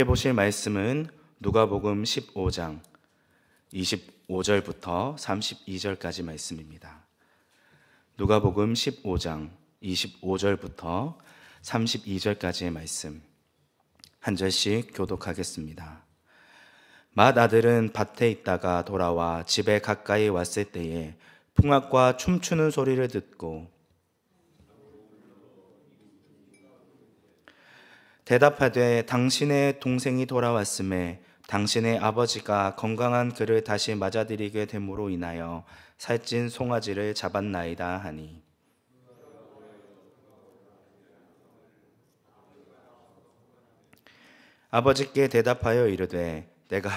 보실 말씀은 누가복음 15장 25절부터 32절까지 말씀입니다. 누가복음 15장 25절부터 32절까지의 말씀 한 절씩 교독하겠습니다. 맏아들은 밭에 있다가 돌아와 집에 가까이 왔을 때에 풍악과 춤추는 소리를 듣고 대답하되 당신의 동생이 돌아왔음에 당신의 아버지가 건강한 그를 다시 맞아들이게 됨으로 인하여 살찐 송아지를 잡았나이다 하니, 아버지께 대답하여 이르되 내가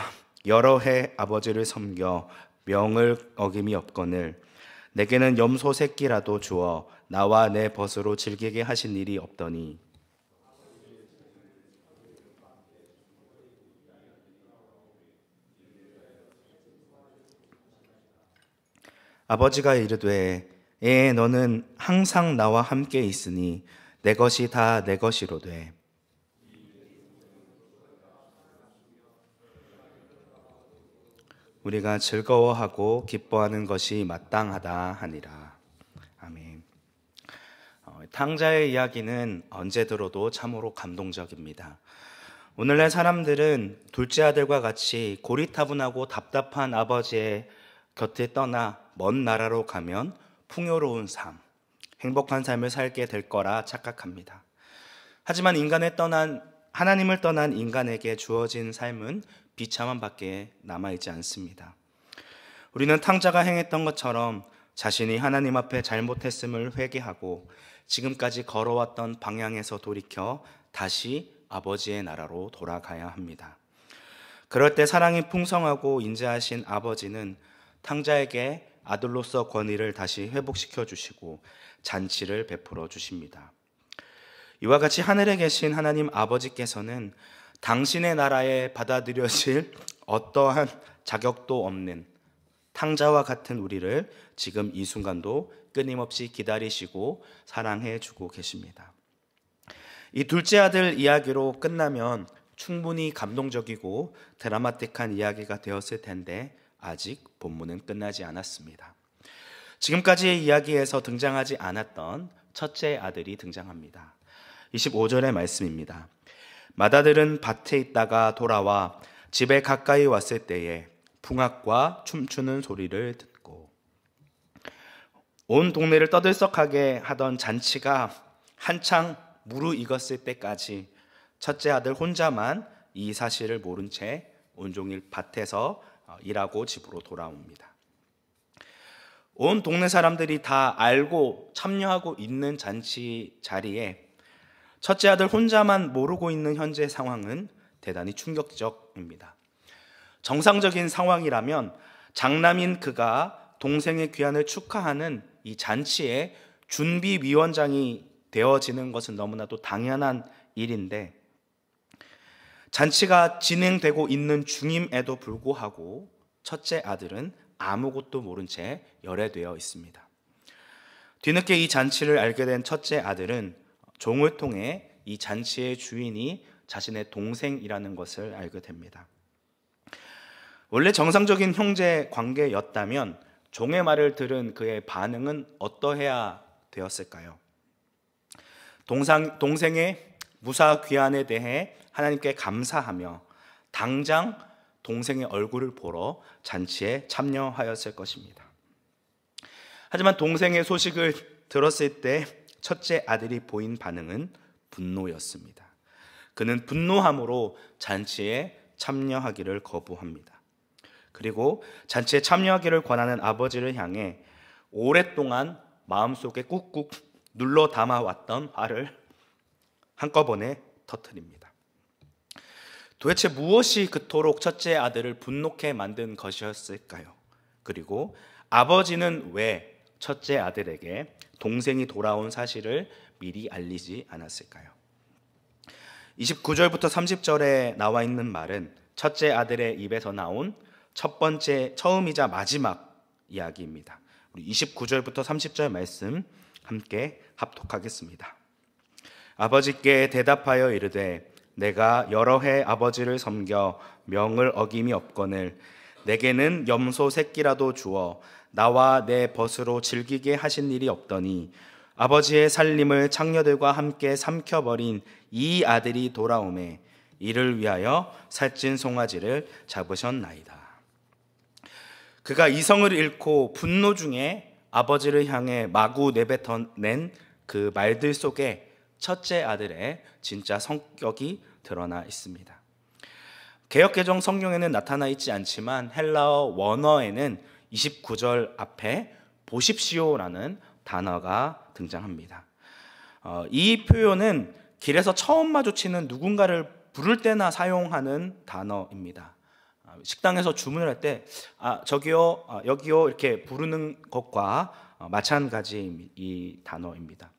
여러 해 아버지를 섬겨 명을 어김이 없거늘 내게는 염소 새끼라도 주어 나와 내 벗으로 즐기게 하신 일이 없더니, 아버지가 이르되 너는 항상 나와 함께 있으니 내 것이 다 내 것이로되 우리가 즐거워하고 기뻐하는 것이 마땅하다 하니라. 아멘. 탕자의 이야기는 언제 들어도 참으로 감동적입니다. 오늘날 사람들은 둘째 아들과 같이 고리타분하고 답답한 아버지의 곁을 떠나 먼 나라로 가면 풍요로운 삶, 행복한 삶을 살게 될 거라 착각합니다. 하지만 하나님을 떠난 인간에게 주어진 삶은 비참함밖에 남아있지 않습니다. 우리는 탕자가 행했던 것처럼 자신이 하나님 앞에 잘못했음을 회개하고 지금까지 걸어왔던 방향에서 돌이켜 다시 아버지의 나라로 돌아가야 합니다. 그럴 때 사랑이 풍성하고 인자하신 아버지는 탕자에게 아들로서 권위를 다시 회복시켜 주시고 잔치를 베풀어 주십니다. 이와 같이 하늘에 계신 하나님 아버지께서는 당신의 나라에 받아들여질 어떠한 자격도 없는 탕자와 같은 우리를 지금 이 순간도 끊임없이 기다리시고 사랑해 주고 계십니다. 이 둘째 아들 이야기로 끝나면 충분히 감동적이고 드라마틱한 이야기가 되었을 텐데 아직 본문은 끝나지 않았습니다. 지금까지의 이야기에서 등장하지 않았던 첫째 아들이 등장합니다. 25절의 말씀입니다. 맏아들은 밭에 있다가 돌아와 집에 가까이 왔을 때에 풍악과 춤추는 소리를 듣고, 온 동네를 떠들썩하게 하던 잔치가 한창 무르익었을 때까지 첫째 아들 혼자만 이 사실을 모른 채 온종일 밭에서 일하고 집으로 돌아옵니다. 온 동네 사람들이 다 알고 참여하고 있는 잔치 자리에 첫째 아들 혼자만 모르고 있는 현재 상황은 대단히 충격적입니다. 정상적인 상황이라면 장남인 그가 동생의 귀환을 축하하는 이 잔치의 준비위원장이 되어지는 것은 너무나도 당연한 일인데, 잔치가 진행되고 있는 중임에도 불구하고 첫째 아들은 아무것도 모른 채 열애되어 있습니다. 뒤늦게 이 잔치를 알게 된 첫째 아들은 종을 통해 이 잔치의 주인이 자신의 동생이라는 것을 알게 됩니다. 원래 정상적인 형제 관계였다면 종의 말을 들은 그의 반응은 어떠해야 되었을까요? 동생의 무사 귀환에 대해 하나님께 감사하며 당장 동생의 얼굴을 보러 잔치에 참여하였을 것입니다. 하지만 동생의 소식을 들었을 때 첫째 아들이 보인 반응은 분노였습니다. 그는 분노함으로 잔치에 참여하기를 거부합니다. 그리고 잔치에 참여하기를 권하는 아버지를 향해 오랫동안 마음속에 꾹꾹 눌러 담아왔던 화를 한꺼번에 터뜨립니다. 도대체 무엇이 그토록 첫째 아들을 분노케 만든 것이었을까요? 그리고 아버지는 왜 첫째 아들에게 동생이 돌아온 사실을 미리 알리지 않았을까요? 29절부터 30절에 나와 있는 말은 첫째 아들의 입에서 나온 첫 번째, 처음이자 마지막 이야기입니다. 우리 29절부터 30절 말씀 함께 합독하겠습니다. 아버지께 대답하여 이르되 내가 여러 해 아버지를 섬겨 명을 어김이 없거늘 내게는 염소 새끼라도 주어 나와 내 벗으로 즐기게 하신 일이 없더니 아버지의 살림을 창녀들과 함께 삼켜버린 이 아들이 돌아오매 이를 위하여 살찐 송아지를 잡으셨나이다. 그가 이성을 잃고 분노 중에 아버지를 향해 마구 내뱉어낸 그 말들 속에 첫째 아들의 진짜 성격이 드러나 있습니다. 개역개정 성경에는 나타나 있지 않지만 헬라어 원어에는 29절 앞에 보십시오라는 단어가 등장합니다. 이 표현은 길에서 처음 마주치는 누군가를 부를 때나 사용하는 단어입니다. 식당에서 주문을 할 때 저기요, 여기요 이렇게 부르는 것과 마찬가지 이 단어입니다.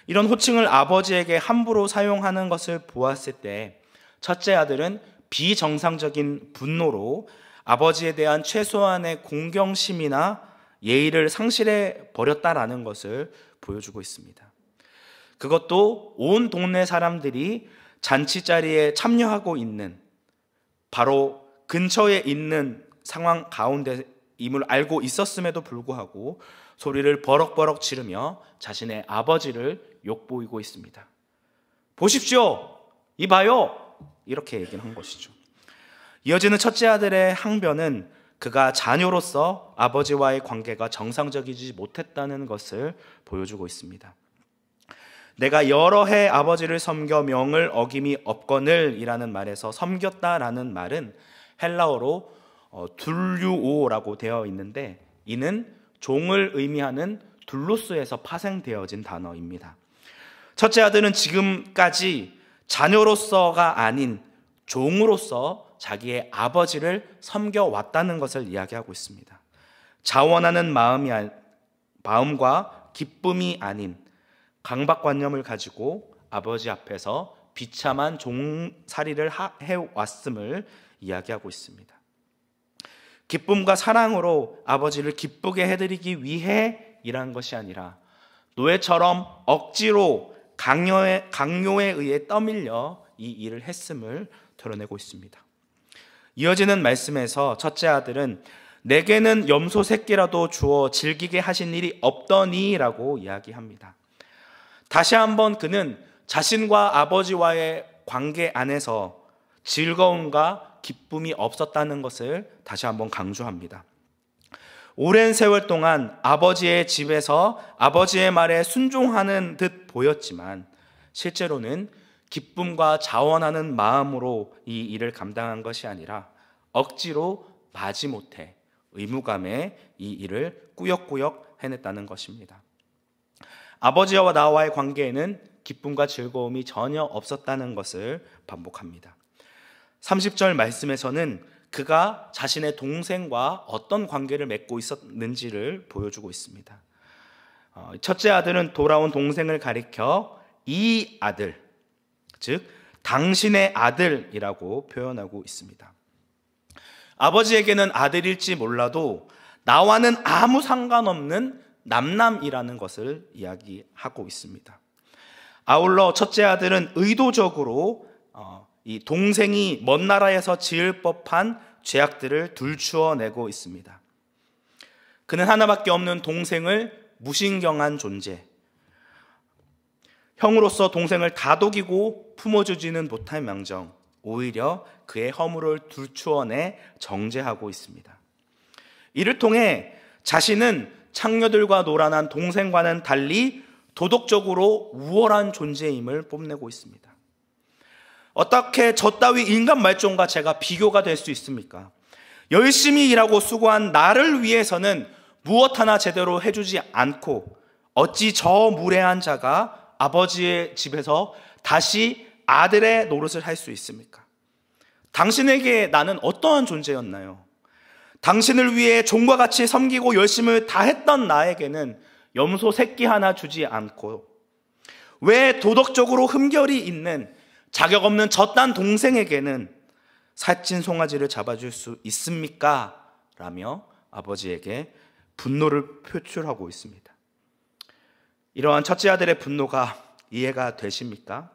이런 호칭을 아버지에게 함부로 사용하는 것을 보았을 때 첫째 아들은 비정상적인 분노로 아버지에 대한 최소한의 공경심이나 예의를 상실해 버렸다라는 것을 보여주고 있습니다. 그것도 온 동네 사람들이 잔치 자리에 참여하고 있는 바로 근처에 있는 상황 가운데임을 알고 있었음에도 불구하고 소리를 버럭버럭 지르며 자신의 아버지를 욕보이고 있습니다. 보십시오, 이봐요, 이렇게 얘기를 한 것이죠. 이어지는 첫째 아들의 항변은 그가 자녀로서 아버지와의 관계가 정상적이지 못했다는 것을 보여주고 있습니다. 내가 여러 해 아버지를 섬겨 명을 어김이 없거늘 이라는 말에서 섬겼다라는 말은 헬라어로 둘류오라고 되어 있는데 이는 종을 의미하는 둘로스에서 파생되어진 단어입니다. 첫째 아들은 지금까지 자녀로서가 아닌 종으로서 자기의 아버지를 섬겨왔다는 것을 이야기하고 있습니다. 자원하는 마음과 기쁨이 아닌 강박관념을 가지고 아버지 앞에서 비참한 종살이를 해왔음을 이야기하고 있습니다. 기쁨과 사랑으로 아버지를 기쁘게 해드리기 위해 일한 것이 아니라 노예처럼 억지로 강요에 의해 떠밀려 이 일을 했음을 드러내고 있습니다. 이어지는 말씀에서 첫째 아들은 내게는 염소 새끼라도 주어 즐기게 하신 일이 없더니 라고 이야기합니다. 다시 한번 그는 자신과 아버지와의 관계 안에서 즐거움과 기쁨이 없었다는 것을 다시 한번 강조합니다. 오랜 세월 동안 아버지의 집에서 아버지의 말에 순종하는 듯 보였지만 실제로는 기쁨과 자원하는 마음으로 이 일을 감당한 것이 아니라 억지로 마지못해 의무감에 이 일을 꾸역꾸역 해냈다는 것입니다. 아버지와 나와의 관계에는 기쁨과 즐거움이 전혀 없었다는 것을 반복합니다. 30절 말씀에서는 그가 자신의 동생과 어떤 관계를 맺고 있었는지를 보여주고 있습니다. 첫째 아들은 돌아온 동생을 가리켜 이 아들, 즉 당신의 아들이라고 표현하고 있습니다. 아버지에게는 아들일지 몰라도 나와는 아무 상관없는 남남이라는 것을 이야기하고 있습니다. 아울러 첫째 아들은 의도적으로 이 동생이 먼 나라에서 지을 법한 죄악들을 들추어내고 있습니다. 그는 하나밖에 없는 동생을 무신경한 존재, 형으로서 동생을 다독이고 품어주지는 못할 망정 오히려 그의 허물을 들추어내 정죄하고 있습니다. 이를 통해 자신은 창녀들과 노란한 동생과는 달리 도덕적으로 우월한 존재임을 뽐내고 있습니다. 어떻게 저 따위 인간 말종과 제가 비교가 될 수 있습니까? 열심히 일하고 수고한 나를 위해서는 무엇 하나 제대로 해주지 않고 어찌 저 무례한 자가 아버지의 집에서 다시 아들의 노릇을 할 수 있습니까? 당신에게 나는 어떠한 존재였나요? 당신을 위해 종과 같이 섬기고 열심을 다했던 나에게는 염소 새끼 하나 주지 않고 왜 도덕적으로 흠결이 있는 자격 없는 저딴 동생에게는 살찐 송아지를 잡아줄 수 있습니까? 라며 아버지에게 분노를 표출하고 있습니다. 이러한 첫째 아들의 분노가 이해가 되십니까?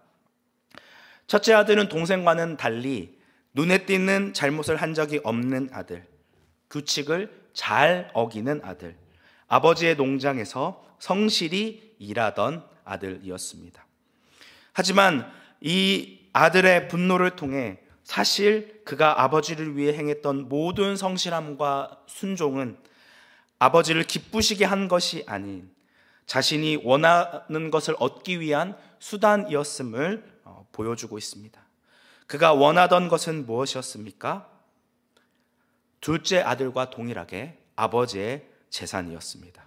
첫째 아들은 동생과는 달리 눈에 띄는 잘못을 한 적이 없는 아들, 규칙을 잘 어기는 아들, 아버지의 농장에서 성실히 일하던 아들이었습니다. 하지만 이 아들의 분노를 통해 사실 그가 아버지를 위해 행했던 모든 성실함과 순종은 아버지를 기쁘시게 한 것이 아닌 자신이 원하는 것을 얻기 위한 수단이었음을 보여주고 있습니다. 그가 원하던 것은 무엇이었습니까? 둘째 아들과 동일하게 아버지의 재산이었습니다.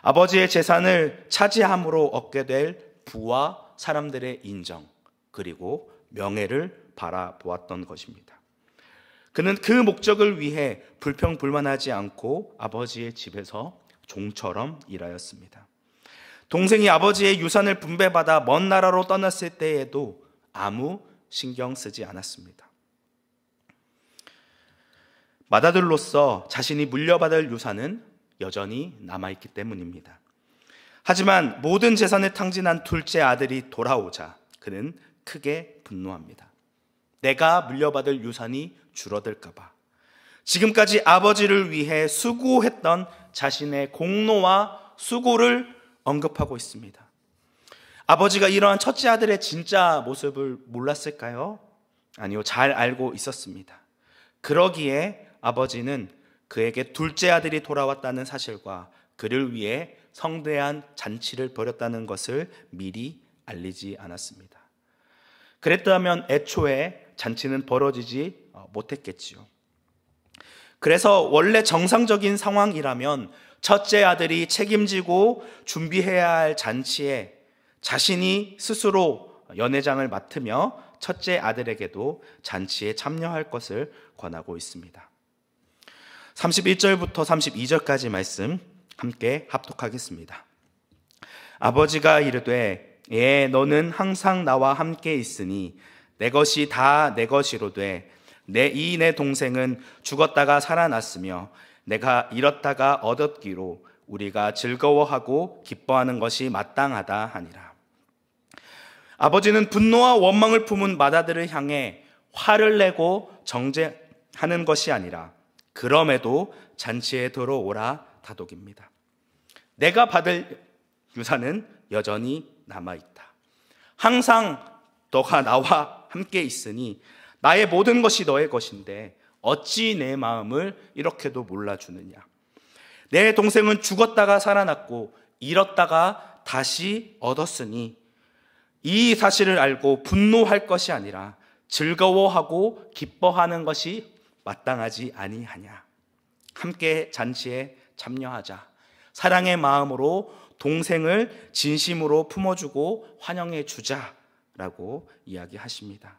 아버지의 재산을 차지함으로 얻게 될 부와 사람들의 인정, 그리고 명예를 바라보았던 것입니다. 그는 그 목적을 위해 불평불만하지 않고 아버지의 집에서 종처럼 일하였습니다. 동생이 아버지의 유산을 분배받아 먼 나라로 떠났을 때에도 아무 신경 쓰지 않았습니다. 맏아들로서 자신이 물려받을 유산은 여전히 남아있기 때문입니다. 하지만 모든 재산을 탕진한 둘째 아들이 돌아오자 그는 크게 분노합니다. 내가 물려받을 유산이 줄어들까 봐. 지금까지 아버지를 위해 수고했던 자신의 공로와 수고를 언급하고 있습니다. 아버지가 이러한 첫째 아들의 진짜 모습을 몰랐을까요? 아니요, 잘 알고 있었습니다. 그러기에 아버지는 그에게 둘째 아들이 돌아왔다는 사실과 그를 위해 성대한 잔치를 벌였다는 것을 미리 알리지 않았습니다. 그랬다면 애초에 잔치는 벌어지지 못했겠지요. 그래서 원래 정상적인 상황이라면 첫째 아들이 책임지고 준비해야 할 잔치에 자신이 스스로 연회장을 맡으며 첫째 아들에게도 잔치에 참여할 것을 권하고 있습니다. 31절부터 32절까지 말씀 함께 합독하겠습니다. 아버지가 이르되 너는 항상 나와 함께 있으니 내 것이 다 내 것이로되 내 동생은 죽었다가 살아났으며 내가 잃었다가 얻었기로 우리가 즐거워하고 기뻐하는 것이 마땅하다 하니라. 아버지는 분노와 원망을 품은 맏아들을 향해 화를 내고 정죄하는 것이 아니라 그럼에도 잔치에 들어오라 다독입니다. 내가 받을 유산은 여전히 남아있다. 항상 너가 나와 함께 있으니 나의 모든 것이 너의 것인데 어찌 내 마음을 이렇게도 몰라주느냐. 내 동생은 죽었다가 살아났고 잃었다가 다시 얻었으니 이 사실을 알고 분노할 것이 아니라 즐거워하고 기뻐하는 것이 마땅하지 아니하냐. 함께 잔치에 참여하자. 사랑의 마음으로 동생을 진심으로 품어주고 환영해 주자라고 이야기하십니다.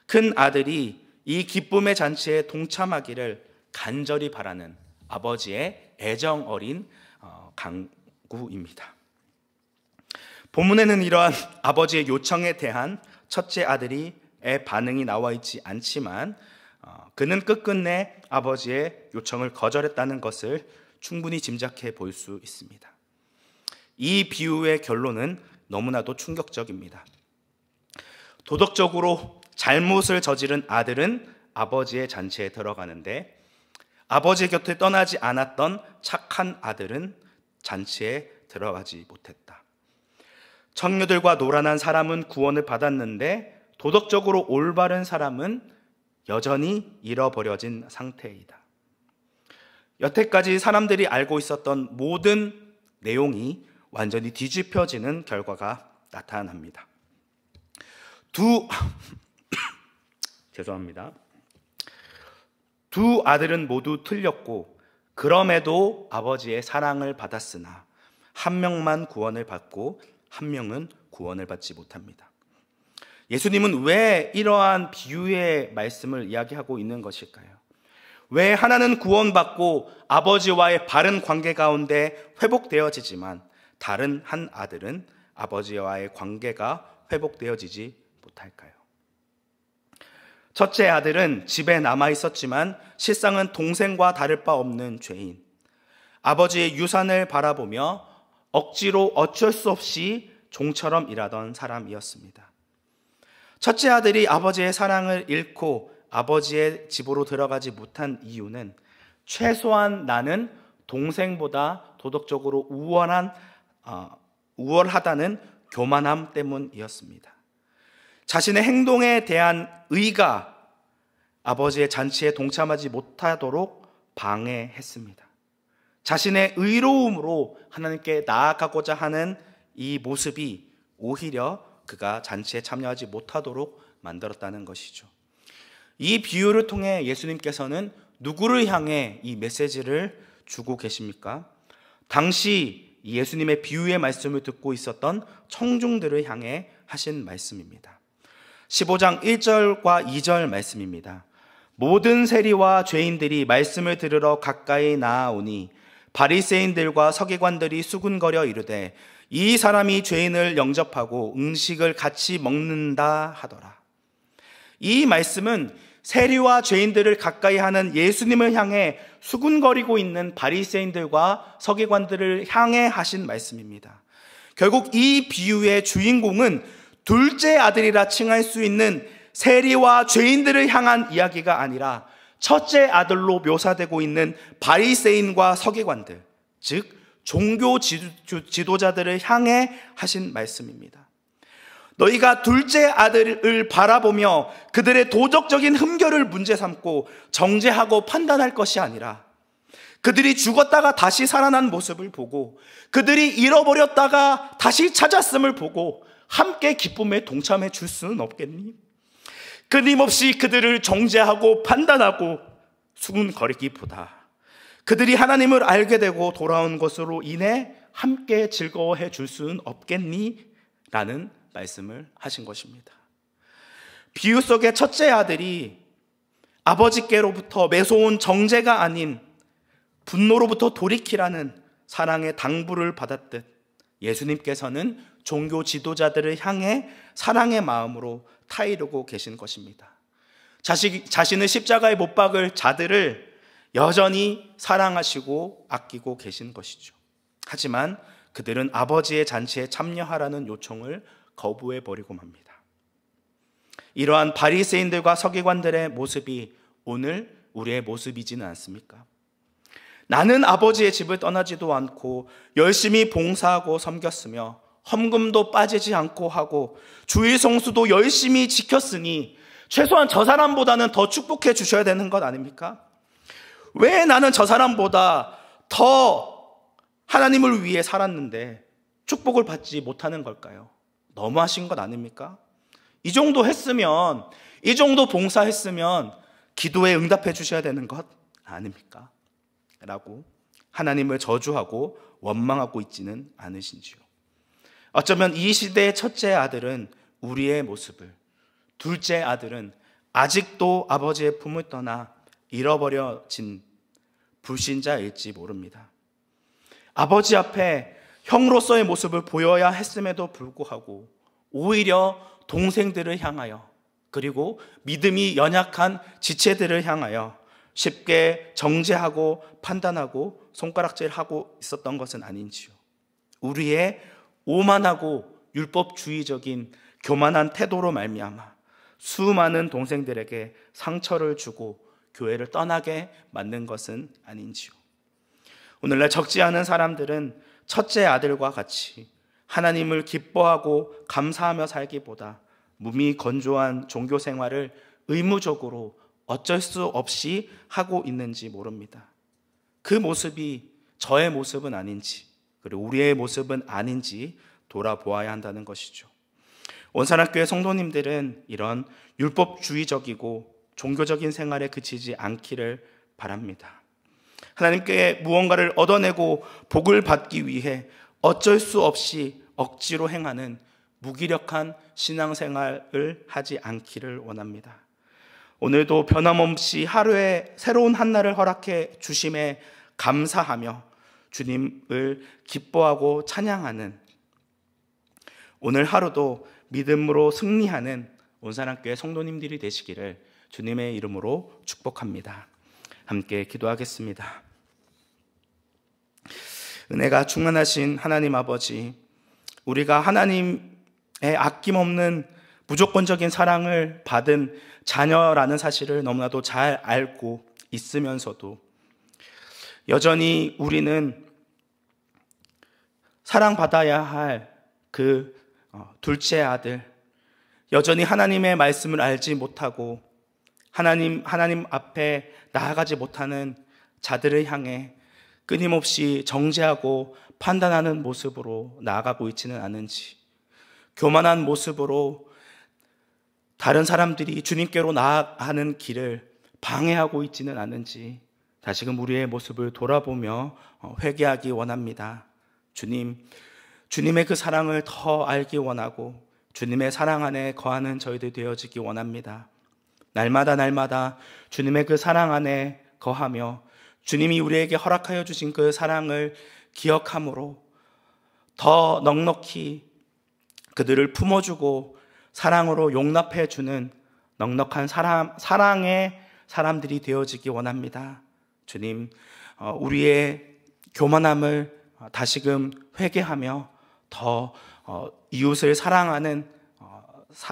큰 아들이 이 기쁨의 잔치에 동참하기를 간절히 바라는 아버지의 애정 어린 강구입니다. 본문에는 이러한 아버지의 요청에 대한 첫째 아들의 반응이 나와 있지 않지만 그는 끝끝내 아버지의 요청을 거절했다는 것을 충분히 짐작해 볼 수 있습니다. 이 비유의 결론은 너무나도 충격적입니다. 도덕적으로 잘못을 저지른 아들은 아버지의 잔치에 들어가는데 아버지 곁을 떠나지 않았던 착한 아들은 잔치에 들어가지 못했다. 청녀들과 노란한 사람은 구원을 받았는데 도덕적으로 올바른 사람은 여전히 잃어버려진 상태이다. 여태까지 사람들이 알고 있었던 모든 내용이 완전히 뒤집혀지는 결과가 나타납니다. 두 아들은 모두 틀렸고 그럼에도 아버지의 사랑을 받았으나 한 명만 구원을 받고 한 명은 구원을 받지 못합니다. 예수님은 왜 이러한 비유의 말씀을 이야기하고 있는 것일까요? 왜 하나는 구원받고 아버지와의 바른 관계 가운데 회복되어지지만 다른 한 아들은 아버지와의 관계가 회복되어지지 못할까요? 첫째 아들은 집에 남아 있었지만 실상은 동생과 다를 바 없는 죄인, 아버지의 유산을 바라보며 억지로 어쩔 수 없이 종처럼 일하던 사람이었습니다. 첫째 아들이 아버지의 사랑을 잃고 아버지의 집으로 들어가지 못한 이유는 최소한 나는 동생보다 도덕적으로 우월하다는 교만함 때문이었습니다. 자신의 행동에 대한 의가 아버지의 잔치에 동참하지 못하도록 방해했습니다. 자신의 의로움으로 하나님께 나아가고자 하는 이 모습이 오히려 그가 잔치에 참여하지 못하도록 만들었다는 것이죠. 이 비유를 통해 예수님께서는 누구를 향해 이 메시지를 주고 계십니까? 당시 예수님의 비유의 말씀을 듣고 있었던 청중들을 향해 하신 말씀입니다. 15장 1절과 2절 말씀입니다. 모든 세리와 죄인들이 말씀을 들으러 가까이 나아오니 바리새인들과 서기관들이 수군거려 이르되 이 사람이 죄인을 영접하고 음식을 같이 먹는다 하더라. 이 말씀은 세리와 죄인들을 가까이 하는 예수님을 향해 수군거리고 있는 바리새인들과 서기관들을 향해 하신 말씀입니다. 결국 이 비유의 주인공은 둘째 아들이라 칭할 수 있는 세리와 죄인들을 향한 이야기가 아니라 첫째 아들로 묘사되고 있는 바리새인과 서기관들, 즉 종교 지도자들을 향해 하신 말씀입니다. 너희가 둘째 아들을 바라보며 그들의 도덕적인 흠결을 문제 삼고 정죄하고 판단할 것이 아니라 그들이 죽었다가 다시 살아난 모습을 보고 그들이 잃어버렸다가 다시 찾았음을 보고 함께 기쁨에 동참해 줄 수는 없겠니? 끊임없이 그들을 정죄하고 판단하고 수군거리기보다 그들이 하나님을 알게 되고 돌아온 것으로 인해 함께 즐거워해 줄 수는 없겠니? 라는 말씀을 하신 것입니다. 비유 속의 첫째 아들이 아버지께로부터 매서운 정죄가 아닌 분노로부터 돌이키라는 사랑의 당부를 받았듯 예수님께서는 종교 지도자들을 향해 사랑의 마음으로 타이르고 계신 것입니다. 자신을 십자가에 못 박을 자들을 여전히 사랑하시고 아끼고 계신 것이죠. 하지만 그들은 아버지의 잔치에 참여하라는 요청을 거부해버리고 맙니다. 이러한 바리새인들과 서기관들의 모습이 오늘 우리의 모습이지는 않습니까? 나는 아버지의 집을 떠나지도 않고 열심히 봉사하고 섬겼으며 헌금도 빠지지 않고 하고 주일 성수도 열심히 지켰으니 최소한 저 사람보다는 더 축복해 주셔야 되는 것 아닙니까? 왜 나는 저 사람보다 더 하나님을 위해 살았는데 축복을 받지 못하는 걸까요? 너무하신 것 아닙니까? 이 정도 했으면, 이 정도 봉사했으면 기도에 응답해 주셔야 되는 것 아닙니까? 라고 하나님을 저주하고 원망하고 있지는 않으신지요. 어쩌면 이 시대의 첫째 아들은 우리의 모습을, 둘째 아들은 아직도 아버지의 품을 떠나 잃어버려진 불신자일지 모릅니다. 아버지 앞에 형으로서의 모습을 보여야 했음에도 불구하고 오히려 동생들을 향하여 그리고 믿음이 연약한 지체들을 향하여 쉽게 정죄하고 판단하고 손가락질하고 있었던 것은 아닌지요. 우리의 오만하고 율법주의적인 교만한 태도로 말미암아 수많은 동생들에게 상처를 주고 교회를 떠나게 만든 것은 아닌지요. 오늘날 적지 않은 사람들은 첫째 아들과 같이 하나님을 기뻐하고 감사하며 살기보다 몸이 건조한 종교 생활을 의무적으로 어쩔 수 없이 하고 있는지 모릅니다. 그 모습이 저의 모습은 아닌지 그리고 우리의 모습은 아닌지 돌아보아야 한다는 것이죠. 온산학교의 성도님들은 이런 율법주의적이고 종교적인 생활에 그치지 않기를 바랍니다. 하나님께 무언가를 얻어내고 복을 받기 위해 어쩔 수 없이 억지로 행하는 무기력한 신앙생활을 하지 않기를 원합니다. 오늘도 변함없이 하루에 새로운 한날을 허락해 주심에 감사하며 주님을 기뻐하고 찬양하는 오늘 하루도 믿음으로 승리하는 온산학교의 성도님들이 되시기를 주님의 이름으로 축복합니다. 함께 기도하겠습니다. 은혜가 충만하신 하나님 아버지, 우리가 하나님의 아낌없는 무조건적인 사랑을 받은 자녀라는 사실을 너무나도 잘 알고 있으면서도 여전히 우리는 사랑받아야 할 그 둘째 아들, 여전히 하나님의 말씀을 알지 못하고 하나님 앞에 나아가지 못하는 자들을 향해 끊임없이 정죄하고 판단하는 모습으로 나아가고 있지는 않은지, 교만한 모습으로 다른 사람들이 주님께로 나아가는 길을 방해하고 있지는 않은지 다시금 우리의 모습을 돌아보며 회개하기 원합니다. 주님의 그 사랑을 더 알기 원하고 주님의 사랑 안에 거하는 저희들 되어지기 원합니다. 날마다 주님의 그 사랑 안에 거하며 주님이 우리에게 허락하여 주신 그 사랑을 기억함으로 더 넉넉히 그들을 품어주고 사랑으로 용납해주는 넉넉한 사랑의 사람들이 되어지기 원합니다. 주님, 우리의 교만함을 다시금 회개하며 더 이웃을 사랑하는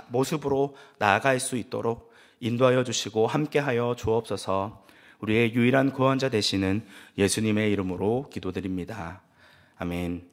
모습으로 나아갈 수 있도록 인도하여 주시고 함께하여 주옵소서. 우리의 유일한 구원자 되시는 예수님의 이름으로 기도드립니다. 아멘.